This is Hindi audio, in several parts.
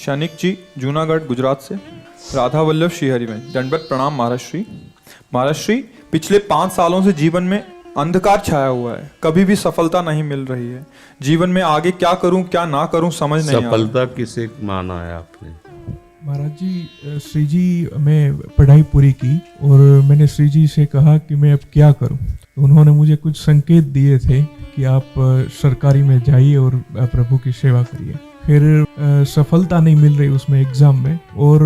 शैनिक जी जूनागढ़ गुजरात से। राधा वल्लभ श्रीहरि में दंडवत प्रणाम महाराष्ट्री। महाराष्ट्री, पिछले 5 सालों से जीवन में अंधकार छाया हुआ है, कभी भी सफलता नहीं मिल रही है। जीवन में आगे क्या करूं क्या ना करूं समझ नहीं आ रहा। सफलता किसे माना है आपने? महाराज जी, श्री जी मैं पढ़ाई पूरी की और मैंने श्री जी से कहा कि मैं अब क्या करूं। तो उन्होंने मुझे कुछ संकेत दिए थे कि आप सरकारी में जाइए और प्रभु की सेवा करिए। फिर सफलता नहीं मिल रही उसमें एग्जाम में, और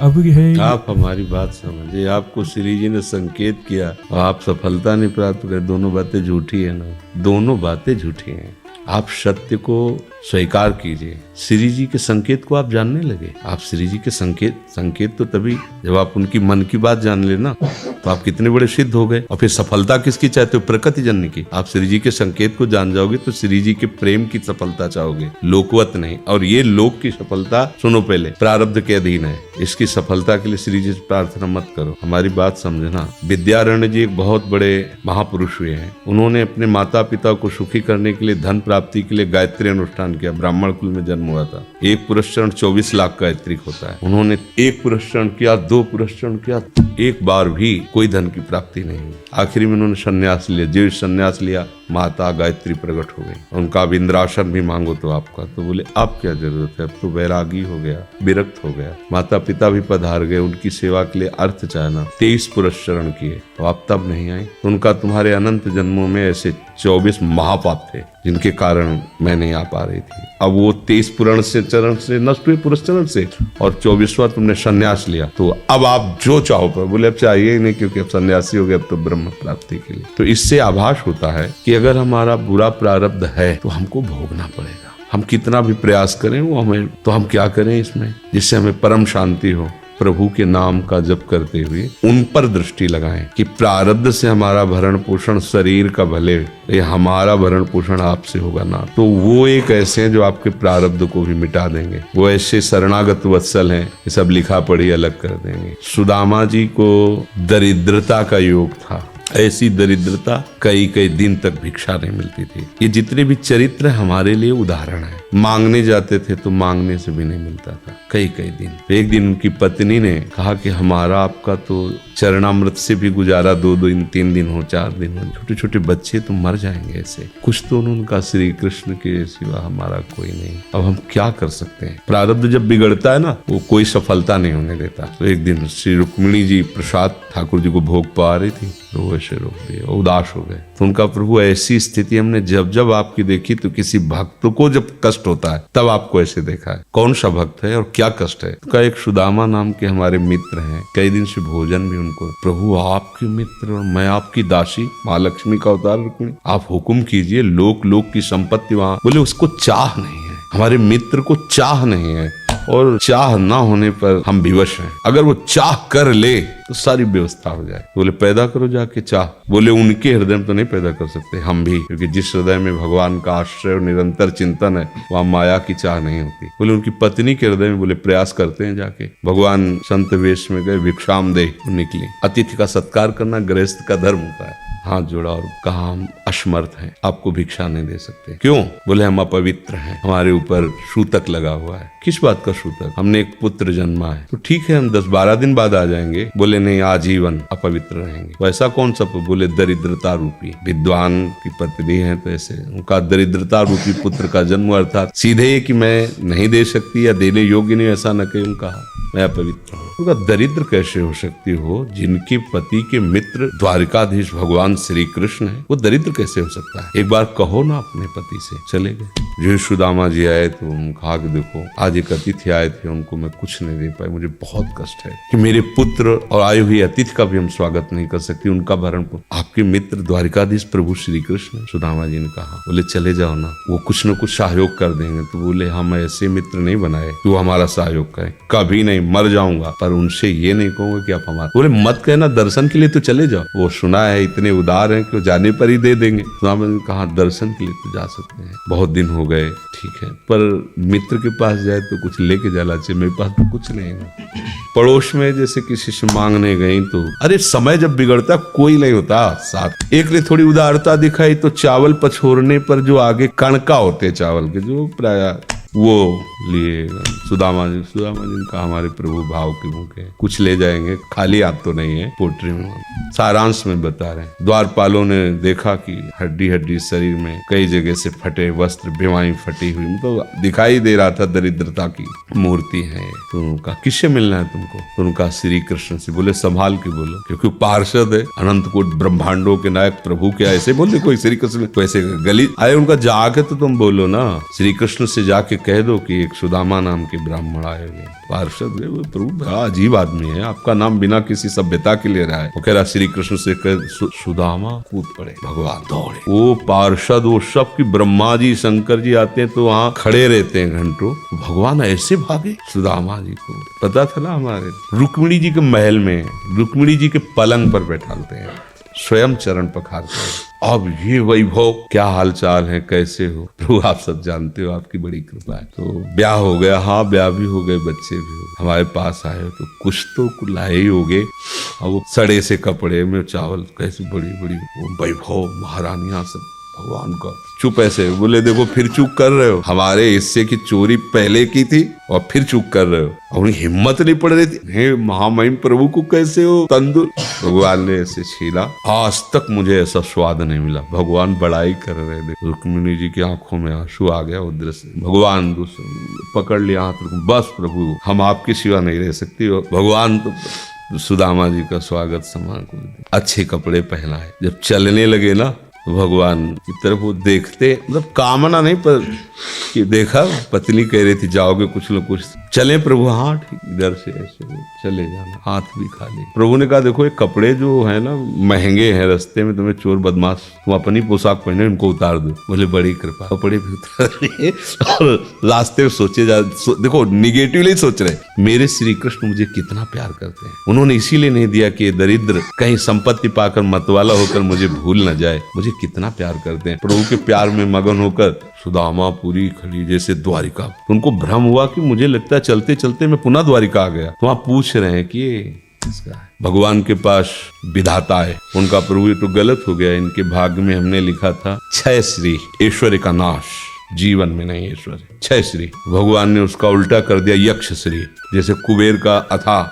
अब है आप हमारी बात समझिए। आपको श्री जी ने संकेत किया और आप सफलता नहीं प्राप्त कर, दोनों बातें झूठी है ना, दोनों बातें झूठी हैं। आप सत्य को स्वीकार कीजिए। श्री जी के संकेत को आप जानने लगे। आप श्री जी के संकेत तो तभी जब आप उनकी मन की बात जान लेना, तो आप कितने बड़े सिद्ध हो गए। और फिर सफलता किसकी चाहते हो? प्रकृति जन्य की। आप श्री जी के संकेत को जान जाओगे तो श्री जी के प्रेम की सफलता चाहोगे, लोकवत नहीं। और ये लोक की सफलता सुनो, पहले प्रारब्ध के अधीन है। इसकी सफलता के लिए श्री जी से प्रार्थना मत करो। हमारी बात समझना। विद्यारण्य जी एक बहुत बड़े महापुरुष हुए हैं। उन्होंने अपने माता पिता को सुखी करने के लिए, धन प्राप्ति के लिए गायत्री अनुष्ठान किया। ब्राह्मण कुल में जन्म हुआ था। 1 पुरस्चरण 24 लाख का गायत्री होता है। उन्होंने 1 पुरस्चरण किया, 2 पुरस्चरण किया, एक बार भी कोई धन की प्राप्ति नहीं हुई। आखिरी में उन्होंने संन्यास लिया। जो संन्यास लिया, माता गायत्री प्रकट हो गई। उनका अब इंद्रासन भी मांगो तो आपका, तो बोले अब क्या जरूरत है, अब तो वैरागी हो गया, विरक्त हो गया। माता पिता भी पधार गए, उनकी सेवा के लिए अर्थ चाहना। 23 पुरस्चरण किए, तो आप तब नहीं आए। उनका तुम्हारे अनंत जन्मों में ऐसे 24 महापाप थे जिनके कारण मैं नहीं आ पा रही थी। अब वो 23 पुरण से चरण से नष्ट हुए, पुरस्चरण से, और 24वां तुमने संन्यास लिया। तो अब आप जो चाहो पर, बोले अब चाहिए ही नहीं, क्योंकि अब सन्यासी हो गए, अब तो ब्रह्म प्राप्ति के लिए। तो इससे आभास होता है कि अगर हमारा बुरा प्रारब्ध है तो हमको भोगना पड़ेगा। हम कितना भी प्रयास करें वो हमें, तो हम क्या करें इसमें जिससे हमें परम शांति हो। प्रभु के नाम का जप करते हुए उन पर दृष्टि लगाएं कि प्रारब्ध से हमारा भरण पोषण शरीर का भले, ये हमारा भरण पोषण आपसे होगा ना। तो वो एक ऐसे हैं जो आपके प्रारब्ध को भी मिटा देंगे। वो ऐसे शरणागत वत्सल हैं, ये सब लिखा पढ़ी अलग कर देंगे। सुदामा जी को दरिद्रता का योग था। ऐसी दरिद्रता कई कई दिन तक भिक्षा नहीं मिलती थी। ये जितने भी चरित्र हमारे लिए उदाहरण है। मांगने जाते थे तो मांगने से भी नहीं मिलता था कई कई दिन। एक दिन उनकी पत्नी ने कहा कि हमारा आपका तो चरणामृत से भी गुजारा 2 दिन 3 दिन हो, 4 दिन हो, छोटे छोटे बच्चे तो मर जाएंगे ऐसे। कुछ तो उनका श्री कृष्ण के सिवा हमारा कोई नहीं। अब हम क्या कर सकते हैं? प्रारब्ध जब बिगड़ता है ना, वो कोई सफलता नहीं होने देता। तो एक दिन श्री रुक्मिणी जी प्रसाद ठाकुर जी को भोग पा रही थी, तो ऐसे रोक दिए, उदास हो गए। तो उनका प्रभु ऐसी स्थिति हमने जब जब आपकी देखी, तो किसी भक्त को जब कष्ट होता है तब आपको ऐसे देखा है। कौन सा भक्त है और क्या कष्ट है? तो एक सुदामा नाम के हमारे मित्र हैं, कई दिन से भोजन भी उनको, प्रभु आपके मित्र और मैं आपकी दासी, माँ लक्ष्मी का अवतार रुक्मिणी, आप हुक्म कीजिए, लोक लोक की संपत्ति वहाँ। बोले उसको चाह नहीं है, हमारे मित्र को चाह नहीं है, और चाह ना होने पर हम विवश हैं। अगर वो चाह कर ले तो सारी व्यवस्था हो जाए। बोले पैदा करो जाके चाह। बोले उनके हृदय में तो नहीं पैदा कर सकते, हम भी, क्योंकि जिस हृदय में भगवान का आश्रय और निरंतर चिंतन है, वहाँ माया की चाह नहीं होती। बोले उनकी पत्नी के हृदय में, बोले प्रयास करते हैं जाके। भगवान संत वेश में गए, भिक्षाम दे निकली। अतिथि का सत्कार करना गृहस्थ का धर्म होता है। हाथ जोड़ा और कहा हम असमर्थ हैं, आपको भिक्षा नहीं दे सकते। क्यों? बोले हम अपवित्र हैं, हमारे ऊपर सूतक लगा हुआ है। किस बात का सूतक? हमने एक पुत्र जन्मा है। तो ठीक है, हम 10-12 दिन बाद आ जाएंगे। बोले नहीं, आजीवन अपवित्र रहेंगे। वैसा कौन सा? बोले दरिद्रता रूपी। विद्वान की पत्नी है, तो ऐसे उनका दरिद्रता रूपी पुत्र का जन्म, अर्थात सीधे कि मैं नहीं दे सकती या देने योग्य नहीं, ऐसा न कहीं उनका, मैं अपवित्र हूँ। उनका दरिद्र कैसे हो सकती हो? जिनके पति के मित्र द्वारिकाधीश भगवान श्री कृष्ण है, वो दरिद्र कैसे हो सकता है? एक बार कहो ना अपने पति से। चले गए। जो सुदामा जी आए तो कहा कि देखो आज एक अतिथि आए थे, उनको मैं कुछ नहीं दे पाई, मुझे बहुत कष्ट है कि मेरे पुत्र और आए हुए अतिथि का भी हम स्वागत नहीं कर सकते, उनका भरण आपके मित्र द्वारिकाधीश प्रभु श्री कृष्ण। सुदामा जी ने कहा, बोले चले जाओ ना, वो कुछ न कुछ सहयोग कर देंगे। तो बोले हम ऐसे मित्र नहीं बनाए कि वो हमारा सहयोग करें, कभी नहीं, मर जाऊंगा पर उनसे ये नहीं कहूंगा कि आप हमारा। बोले मत कहना, दर्शन के लिए तो चले जाओ, वो सुना है इतने उदार हैं कि वो जाने पर ही दे देंगे। सुदामा ने कहा दर्शन के लिए तो जा सकते हैं, बहुत दिन हो गए, ठीक है, पर मित्र के पास जाए तो कुछ लेके जाना चाहिए, मेरे पास तो कुछ नहीं है। पड़ोस में जैसे किसी से मांगने गई तो, अरे समय जब बिगड़ता कोई नहीं होता साथ। एक ने थोड़ी उदारता दिखाई तो चावल पछोरने पर जो आगे कणका होते चावल के, जो प्राय वो लिए सुदामा जी ने कहा हमारे प्रभु भाव के भूखे हैं, कुछ ले जाएंगे, खाली हाथ तो नहीं है। पोट्री में सारांश में बता रहे हैं। द्वारपालों ने देखा कि हड्डी हड्डी शरीर में कई जगह से फटे वस्त्र, बीमारी फटी हुई, तो दिखाई दे रहा था दरिद्रता की मूर्ति है। तो उनका किससे मिलना है तुमको? तो उनका श्री कृष्ण से। बोले संभाल के बोलो, क्योंकि पार्षद है, अनंत कोट ब्रह्मांडों के नायक प्रभु के ऐसे बोले कोई श्री कृष्ण को ऐसे गली आए। उनका जाके तो तुम बोलो ना, श्री कृष्ण से जाके कह दो कि एक सुदामा नाम के ब्राह्मण आए हुए। पार्षद वो प्रभु बड़ा अजीब आदमी है, आपका नाम बिना किसी सभ्यता के ले रहा है। वो कह रहा श्री कृष्ण से कह सुदामा, कूद पड़े, भगवान दौड़े। वो पार्षद वो सब की ब्रह्मा जी शंकर जी आते हैं तो वहाँ खड़े रहते हैं घंटों, भगवान ऐसे भागे। सुदामा जी को पता था ना, हमारे रुक्मिणी जी के महल में रुक्मिणी जी के पलंग पर बैठाते हैं, स्वयं चरण पखारते हैं। अब ये वैभव, क्या हाल चाल है, कैसे हो प्रभु? आप सब जानते हो, आपकी बड़ी कृपा है। तो ब्याह हो गया, हाँ ब्याह भी हो गए, बच्चे भी हो, हमारे पास आए हो तो कुछ तो लाए ही होगे। और वो सड़े से कपड़े में चावल, कैसे बड़ी बड़ी वैभव, महारानियां सब भगवान का। चुप ऐसे बोले, देखो फिर चूक कर रहे हो, हमारे हिस्से की चोरी पहले की थी और फिर चूक कर रहे हो। और उन्हें हिम्मत नहीं पड़ रही थी, हे महामहिम प्रभु को कैसे हो तंदुर। भगवान ने ऐसे छीला, आज तक मुझे ऐसा स्वाद नहीं मिला। भगवान बड़ाई कर रहे थे, रुक्मिणी जी की आंखों में आंसू आ गया उधर से। भगवान पकड़ लिया हाथ, बस प्रभु हम आपके सिवा नहीं रह सकती हो। भगवान तो सुदामा जी का स्वागत सम्मान को अच्छे कपड़े पहनाए। जब चलने लगे ना, भगवान की तरफ वो देखते, मतलब कामना नहीं, पर कि देखा पत्नी कह रही थी जाओगे कुछ लोग कुछ चले प्रभु, हाँ ठीक, इधर से ऐसे चले जाना, हाथ भी खाली। प्रभु ने कहा देखो ये कपड़े जो है ना महंगे हैं, रास्ते में तुम्हें चोर बदमाश तुम अपनी पोशाक पहने इनको उतार दो। बोले बड़ी कृपा। कपड़े भी उतार दिए और रास्ते में सोचे देखो निगेटिवली सोच रहे, मेरे श्री कृष्ण मुझे कितना प्यार करते हैं। उन्होंने इसीलिए नहीं दिया कि दरिद्र कहीं संपत्ति पाकर मतवाला होकर मुझे भूल न जाए, मुझे कितना प्यार करते हैं। प्रभु के प्यार में मगन होकर सुदामा पूरी खड़ी जैसे द्वारिका। तो उनको भ्रम हुआ कि मुझे लगता है चलते चलते मैं पुनः द्वारिका आ गया। तो वहां पूछ रहे हैं कि ये भगवान के पास विधाता है, उनका प्रभु ये तो गलत हो गया, इनके भाग्य में हमने लिखा था क्षय श्री, ऐश्वर्य का नाश, जीवन में नहीं ऐश्वर्य, क्षय श्री। भगवान ने उसका उल्टा कर दिया यक्ष श्री। जैसे कुबेर का अथा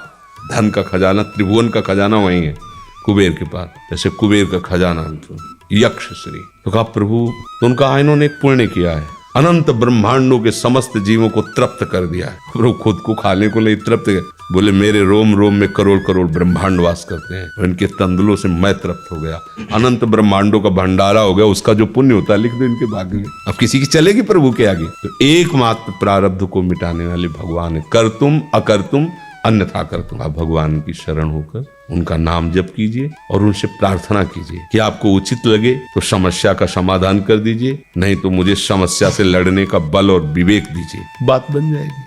धन का खजाना, त्रिभुवन का खजाना वही है कुबेर के पास, जैसे कुबेर का खजाना यक्ष श्री। तो कहा प्रभु, तो उनका इन्होंने एक पुण्य किया है, अनंत ब्रह्मांडों के समस्त जीवों को तृप्त कर दिया है। प्रभु खुद को खाने को नहीं तृप्त है, बोले मेरे रोम रोम में करोड़ करोड़ ब्रह्मांड वास करते हैं और इनके तंदुलों से मैं तृप्त हो गया। अनंत ब्रह्मांडों का भंडारा हो गया, उसका जो पुण्य होता है लिख दो इनके भाग्य में। अब किसी की चलेगी प्रभु के आगे? तो एकमात्र प्रारब्ध को मिटाने वाले भगवान है। कर तुम अकर तुम अन्यथा कर तुम। आप भगवान की शरण होकर उनका नाम जप कीजिए और उनसे प्रार्थना कीजिए कि आपको उचित लगे तो समस्या का समाधान कर दीजिए, नहीं तो मुझे समस्या से लड़ने का बल और विवेक दीजिए, बात बन जाएगी।